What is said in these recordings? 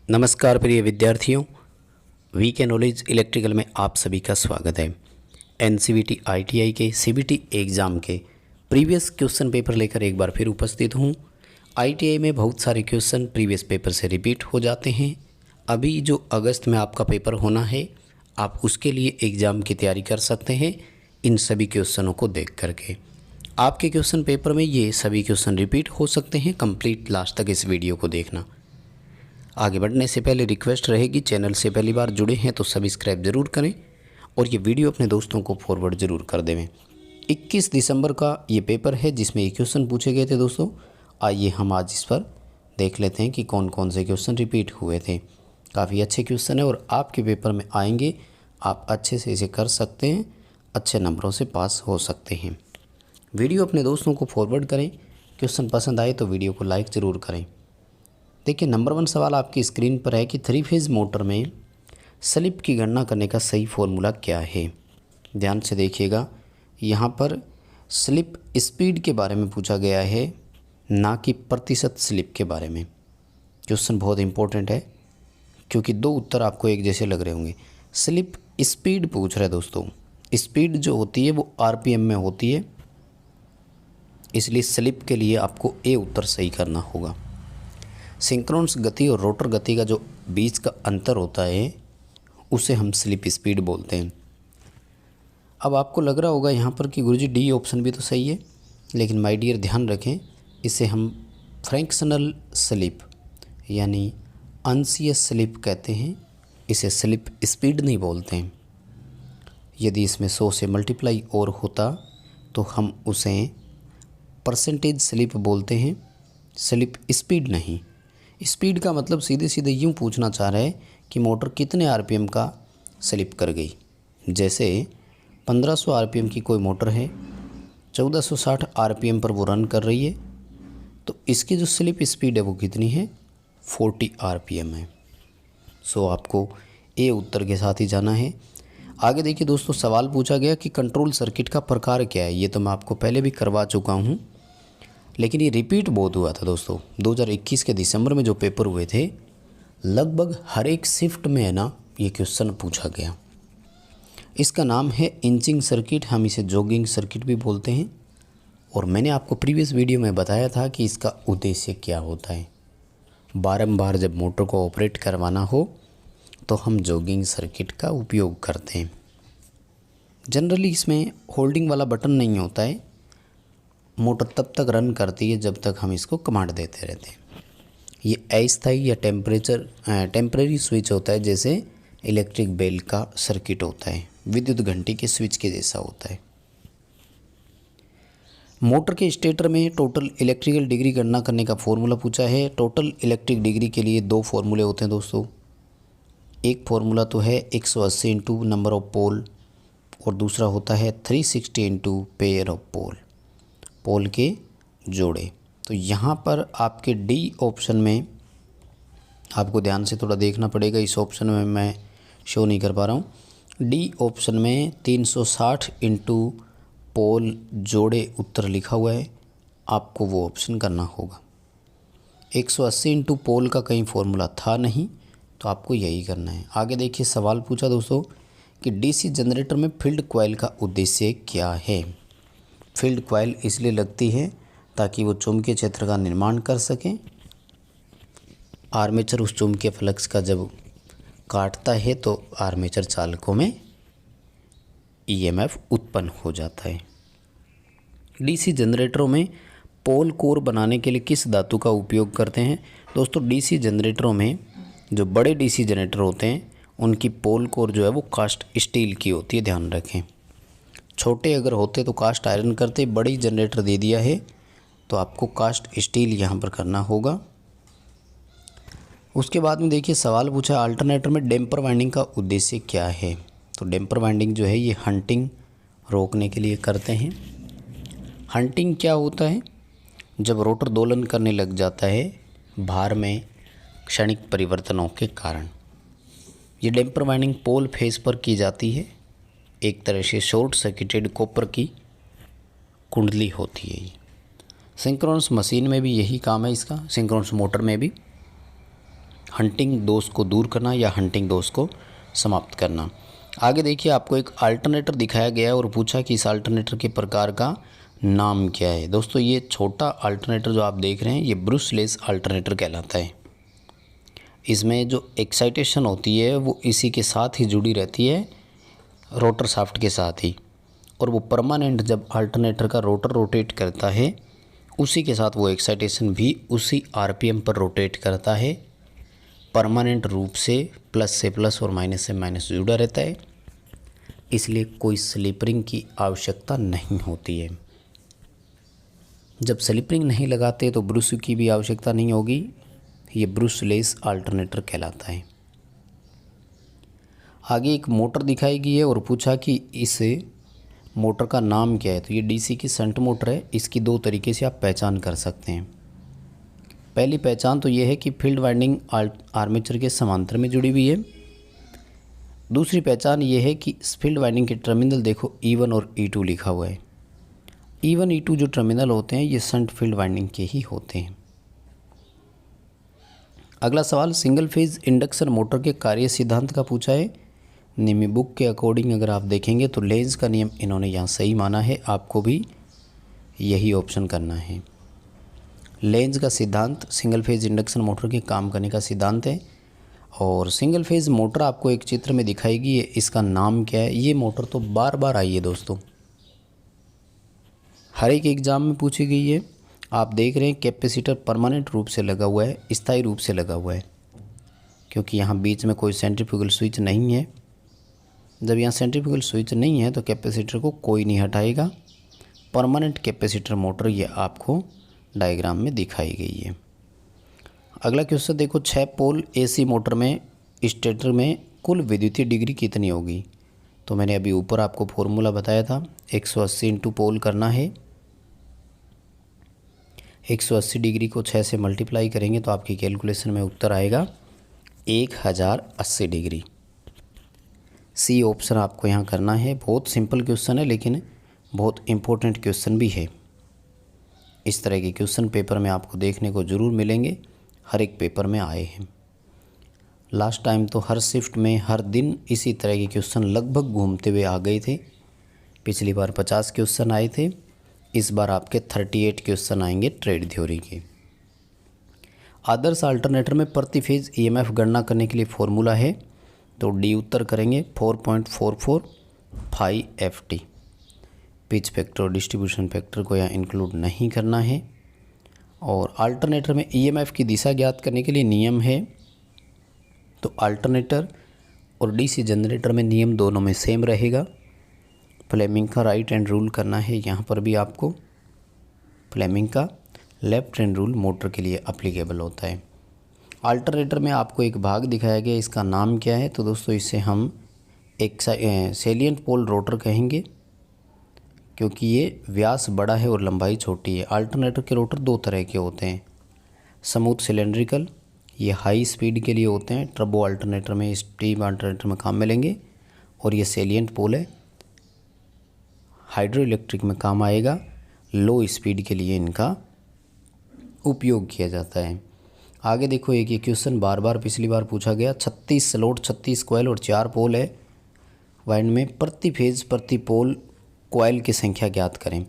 नमस्कार प्रिय विद्यार्थियों, वी के नॉलेज इलेक्ट्रिकल में आप सभी का स्वागत है। एनसीवीटी आईटीआई के सीबीटी एग्ज़ाम के प्रीवियस क्वेश्चन पेपर लेकर एक बार फिर उपस्थित हूँ। आईटीआई में बहुत सारे क्वेश्चन प्रीवियस पेपर से रिपीट हो जाते हैं। अभी जो अगस्त में आपका पेपर होना है, आप उसके लिए एग्ज़ाम की तैयारी कर सकते हैं इन सभी क्वेश्चनों को देख करके। आपके क्वेश्चन पेपर में ये सभी क्वेश्चन रिपीट हो सकते हैं। कंप्लीट लास्ट तक इस वीडियो को देखना। आगे बढ़ने से पहले रिक्वेस्ट रहेगी, चैनल से पहली बार जुड़े हैं तो सब्सक्राइब ज़रूर करें और ये वीडियो अपने दोस्तों को फॉरवर्ड ज़रूर कर देवें। 21 दिसंबर का ये पेपर है जिसमें ये क्वेश्चन पूछे गए थे दोस्तों। आइए हम आज इस पर देख लेते हैं कि कौन कौन से क्वेश्चन रिपीट हुए थे। काफ़ी अच्छे क्वेश्चन है और आपके पेपर में आएंगे, आप अच्छे से इसे कर सकते हैं, अच्छे नंबरों से पास हो सकते हैं। वीडियो अपने दोस्तों को फॉरवर्ड करें। क्वेश्चन पसंद आए तो वीडियो को लाइक ज़रूर करें। देखिए, नंबर 1 सवाल आपकी स्क्रीन पर है कि 3 फेज़ मोटर में स्लिप की गणना करने का सही फॉर्मूला क्या है। ध्यान से देखिएगा, यहाँ पर स्लिप स्पीड के बारे में पूछा गया है, ना कि प्रतिशत स्लिप के बारे में। क्वेश्चन बहुत इंपॉर्टेंट है क्योंकि 2 उत्तर आपको एक जैसे लग रहे होंगे। स्लिप स्पीड पूछ रहा है दोस्तों। स्पीड जो होती है वो आरपीएम में होती है, इसलिए स्लिप के लिए आपको ए उत्तर सही करना होगा। सिंक्रोनस गति और रोटर गति का जो बीच का अंतर होता है उसे हम स्लिप स्पीड बोलते हैं। अब आपको लग रहा होगा यहाँ पर कि गुरुजी डी ऑप्शन भी तो सही है, लेकिन माय डियर ध्यान रखें, इसे हम फ्रैक्शनल स्लिप यानी अंशीय स्लिप कहते हैं, इसे स्लिप स्पीड नहीं बोलते हैं। यदि इसमें 100 से मल्टीप्लाई और होता तो हम उसे परसेंटेज स्लिप बोलते हैं, स्लिप स्पीड नहीं। स्पीड का मतलब सीधे सीधे यूँ पूछना चाह रहा है कि मोटर कितने आरपीएम का स्लिप कर गई। जैसे 1500 आरपीएम की कोई मोटर है, 1460 आरपीएम पर वो रन कर रही है, तो इसकी जो स्लिप स्पीड है वो कितनी है, 40 आरपीएम है। सो आपको ए उत्तर के साथ ही जाना है। आगे देखिए दोस्तों, सवाल पूछा गया कि कंट्रोल सर्किट का प्रकार क्या है। ये तो मैं आपको पहले भी करवा चुका हूँ, लेकिन ये रिपीट बहुत हुआ था दोस्तों। 2021 के दिसंबर में जो पेपर हुए थे, लगभग हर एक शिफ्ट में है ना ये क्वेश्चन पूछा गया। इसका नाम है इंचिंग सर्किट, हम इसे जॉगिंग सर्किट भी बोलते हैं। और मैंने आपको प्रीवियस वीडियो में बताया था कि इसका उद्देश्य क्या होता है। बारंबार जब मोटर को ऑपरेट करवाना हो तो हम जॉगिंग सर्किट का उपयोग करते हैं। जनरली इसमें होल्डिंग वाला बटन नहीं होता है, मोटर तब तक रन करती है जब तक हम इसको कमांड देते रहते हैं। ये अस्थायी या टेम्परेरी स्विच होता है, जैसे इलेक्ट्रिक बेल का सर्किट होता है, विद्युत घंटी के स्विच के जैसा होता है। मोटर के स्टेटर में टोटल इलेक्ट्रिकल डिग्री गणना करने का फॉर्मूला पूछा है। टोटल इलेक्ट्रिक डिग्री के लिए 2 फॉर्मूले होते हैं दोस्तों। एक फॉर्मूला तो है 180 इंटू नंबर ऑफ पोल और दूसरा होता है 360 इंटू पेयर ऑफ पोल के जोड़े। तो यहाँ पर आपके डी ऑप्शन में आपको ध्यान से थोड़ा देखना पड़ेगा, इस ऑप्शन में मैं शो नहीं कर पा रहा हूँ। डी ऑप्शन में 360 इंटू पोल जोड़े उत्तर लिखा हुआ है, आपको वो ऑप्शन करना होगा। 180 इंटू पोल का कहीं फॉर्मूला था नहीं, तो आपको यही करना है। आगे देखिए, सवाल पूछा दोस्तों कि डीसी जनरेटर में फील्ड कॉइल का उद्देश्य क्या है। फील्ड कॉइल इसलिए लगती है ताकि वो चुंबकीय क्षेत्र का निर्माण कर सकें। आर्मेचर उस चुंबकीय फ्लक्स का जब काटता है तो आर्मेचर चालकों में ईएमएफ उत्पन्न हो जाता है। डीसी जनरेटरों में पोल कोर बनाने के लिए किस धातु का उपयोग करते हैं। दोस्तों, डीसी जनरेटरों में जो बड़े डीसी जनरेटर होते हैं उनकी पोल कोर जो है वो कास्ट स्टील की होती है, ध्यान रखें। छोटे अगर होते तो कास्ट आयरन करते, बड़ी जनरेटर दे दिया है तो आपको कास्ट स्टील यहाँ पर करना होगा। उसके बाद में देखिए, सवाल पूछा अल्टरनेटर में डैम्पर वाइंडिंग का उद्देश्य क्या है। तो डैम्पर वाइंडिंग जो है ये हंटिंग रोकने के लिए करते हैं। हंटिंग क्या होता है, जब रोटर दोलन करने लग जाता है भार में क्षणिक परिवर्तनों के कारण। ये डैम्पर वाइंडिंग पोल फेस पर की जाती है। एक तरह से शॉर्ट सर्किटेड कॉपर की कुंडली होती है। सिंक्रोनस मशीन में भी यही काम है इसका, सिंक्रोनस मोटर में भी। हंटिंग दोष को दूर करना या हंटिंग दोष को समाप्त करना। आगे देखिए आपको एक अल्टरनेटर दिखाया गया है और पूछा कि इस अल्टरनेटर के प्रकार का नाम क्या है। दोस्तों ये छोटा अल्टरनेटर जो आप देख रहे हैं ये ब्रूसलेस अल्टरनेटर कहलाता है। इसमें जो एक्साइटेशन होती है वो इसी के साथ ही जुड़ी रहती है, रोटर शाफ्ट के साथ ही, और वो परमानेंट जब अल्टरनेटर का रोटर रोटेट करता है उसी के साथ वो एक्साइटेशन भी उसी आरपीएम पर रोटेट करता है। परमानेंट रूप से प्लस से प्लस और माइनस से माइनस जुड़ा रहता है, इसलिए कोई स्लिपरिंग की आवश्यकता नहीं होती है। जब स्लिपरिंग नहीं लगाते तो ब्रूस की भी आवश्यकता नहीं होगी। ये ब्रूसलेस अल्टरनेटर कहलाता है। आगे एक मोटर दिखाई गई है और पूछा कि इस मोटर का नाम क्या है। तो ये डीसी की शंट मोटर है। इसकी दो तरीके से आप पहचान कर सकते हैं। पहली पहचान तो ये है कि फील्ड वाइंडिंग आर्मेचर के समांतर में जुड़ी हुई है। दूसरी पहचान ये है कि फील्ड वाइंडिंग के टर्मिनल देखो E1 और E2 लिखा हुआ है। E1 E2 जो टर्मिनल होते हैं ये शंट फील्ड वाइंडिंग के ही होते हैं। अगला सवाल सिंगल फेज इंडक्शन मोटर के कार्य सिद्धांत का पूछा है। निम्न बुक के अकॉर्डिंग अगर आप देखेंगे तो लेंज का नियम इन्होंने यहाँ सही माना है, आपको भी यही ऑप्शन करना है। लेंज का सिद्धांत सिंगल फेज इंडक्शन मोटर के काम करने का सिद्धांत है। और सिंगल फेज मोटर आपको एक चित्र में दिखाएगी, इसका नाम क्या है। ये मोटर तो बार बार आई है दोस्तों, हर एक एग्ज़ाम में पूछी गई है। आप देख रहे हैं कैपेसिटर परमानेंट रूप से लगा हुआ है, स्थायी रूप से लगा हुआ है, क्योंकि यहाँ बीच में कोई सेंट्रीफ्यूगल स्विच नहीं है। जब यहाँ सेंट्रीफ्यूगल स्विच नहीं है तो कैपेसिटर को कोई नहीं हटाएगा। परमानेंट कैपेसिटर मोटर ये आपको डायग्राम में दिखाई गई है। अगला क्वेश्चन देखो, 6 पोल एसी मोटर में स्टेटर में कुल विद्युतीय डिग्री कितनी होगी। तो मैंने अभी ऊपर आपको फॉर्मूला बताया था, 180 इंटू पोल करना है। 180 डिग्री को 6 से मल्टीप्लाई करेंगे तो आपकी कैलकुलेशन में उत्तर आएगा 1080 डिग्री। सी ऑप्शन आपको यहाँ करना है। बहुत सिंपल क्वेश्चन है लेकिन बहुत इम्पोर्टेंट क्वेश्चन भी है। इस तरह के क्वेश्चन पेपर में आपको देखने को ज़रूर मिलेंगे, हर एक पेपर में आए हैं। लास्ट टाइम तो हर शिफ्ट में हर दिन इसी तरह के क्वेश्चन लगभग घूमते हुए आ गए थे। पिछली बार 50 क्वेश्चन आए थे, इस बार आपके 38 क्वेश्चन आएंगे ट्रेड थ्योरी के। आदर्श अल्टरनेटर में प्रति फेज ईएमएफ गणना करने के लिए फॉर्मूला है, तो डी उत्तर करेंगे 4.44 FT। पिच फैक्टर और डिस्ट्रीब्यूशन फैक्टर को यहाँ इंक्लूड नहीं करना है। और अल्टरनेटर में ईएमएफ की दिशा ज्ञात करने के लिए नियम है, तो अल्टरनेटर और डीसी जनरेटर में नियम दोनों में सेम रहेगा। फ्लेमिंग का राइट हैंड रूल करना है, यहाँ पर भी आपको फ्लेमिंग का लेफ्ट हैंड रूल मोटर के लिए अप्लीकेबल होता है। अल्टरनेटर में आपको एक भाग दिखाया गया, इसका नाम क्या है। तो दोस्तों इसे हम एक सेलिएंट पोल रोटर कहेंगे, क्योंकि ये व्यास बड़ा है और लंबाई छोटी है। अल्टरनेटर के रोटर दो तरह के होते हैं, स्मूथ सिलेंड्रिकल, ये हाई स्पीड के लिए होते हैं, टर्बो अल्टरनेटर में, स्टीम अल्टरनेटर में काम मिलेंगे। और ये सेलिएंट पोल है, हाइड्रो इलेक्ट्रिक में काम आएगा, लो स्पीड के लिए इनका उपयोग किया जाता है। आगे देखो एक ये क्वेश्चन बार बार पिछली बार पूछा गया, 36 स्लॉट 36 कॉइल और 4 पोल है वाइंड में, प्रति फेज प्रति पोल कॉइल की संख्या ज्ञात करें।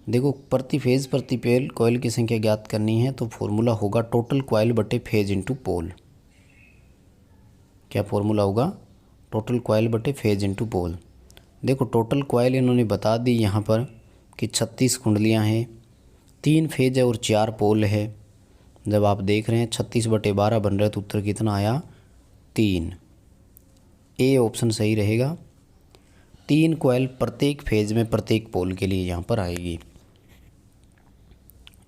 देखो प्रति फेज प्रति पोल कॉइल की संख्या ज्ञात करनी है तो फॉर्मूला होगा टोटल कॉइल बटे फेज इंटू पोल। क्या फॉर्मूला होगा? टोटल कॉइल बटे फेज इंटू पोल। देखो टोटल कॉइल इन्होंने बता दी यहाँ पर कि 36 कुंडलियाँ हैं, 3 फेज है और 4 पोल है। जब आप देख रहे हैं 36/12 बन रहा है तो उत्तर कितना आया? 3। ए ऑप्शन सही रहेगा। 3 कॉइल प्रत्येक फेज में प्रत्येक पोल के लिए यहाँ पर आएगी।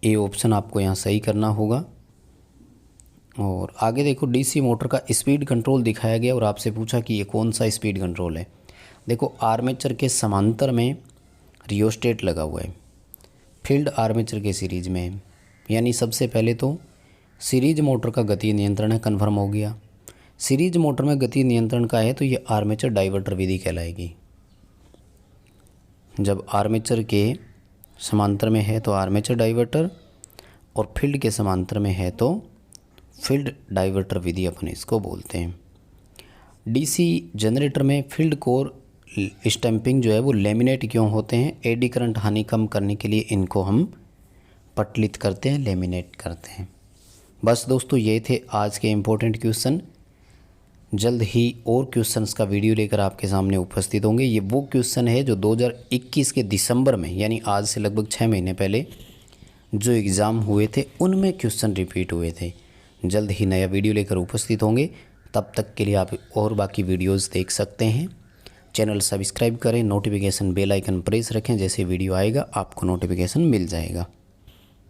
ए ऑप्शन आपको यहाँ सही करना होगा। और आगे देखो डीसी मोटर का स्पीड कंट्रोल दिखाया गया और आपसे पूछा कि ये कौन सा स्पीड कंट्रोल है। देखो आर्मेचर के समांतर में रियोस्टेट लगा हुआ है, फील्ड आर्मेचर के सीरीज में है, यानी सबसे पहले तो सीरीज मोटर का गति नियंत्रण है, कन्फर्म हो गया। सीरीज मोटर में गति नियंत्रण का है तो ये आर्मेचर डाइवर्टर विधि कहलाएगी। जब आर्मेचर के समांतर में है तो आर्मेचर डाइवर्टर, और फील्ड के समांतर में है तो फील्ड डाइवर्टर विधि अपन इसको बोलते हैं। डीसी जनरेटर में फील्ड कोर स्टैंपिंग जो है वो लेमिनेट क्यों होते हैं? एडी करंट हानि कम करने के लिए इनको हम पटलित करते हैं, लेमिनेट करते हैं। बस दोस्तों ये थे आज के इम्पोर्टेंट क्वेश्चन। जल्द ही और क्वेश्चंस का वीडियो लेकर आपके सामने उपस्थित होंगे। ये वो क्वेश्चन है जो 2021 के दिसंबर में, यानी आज से लगभग 6 महीने पहले जो एग्ज़ाम हुए थे उनमें क्वेश्चन रिपीट हुए थे। जल्द ही नया वीडियो लेकर उपस्थित होंगे। तब तक के लिए आप और बाकी वीडियोस देख सकते हैं। चैनल सब्सक्राइब करें, नोटिफिकेशन बेल आइकन प्रेस रखें, जैसे वीडियो आएगा आपको नोटिफिकेशन मिल जाएगा।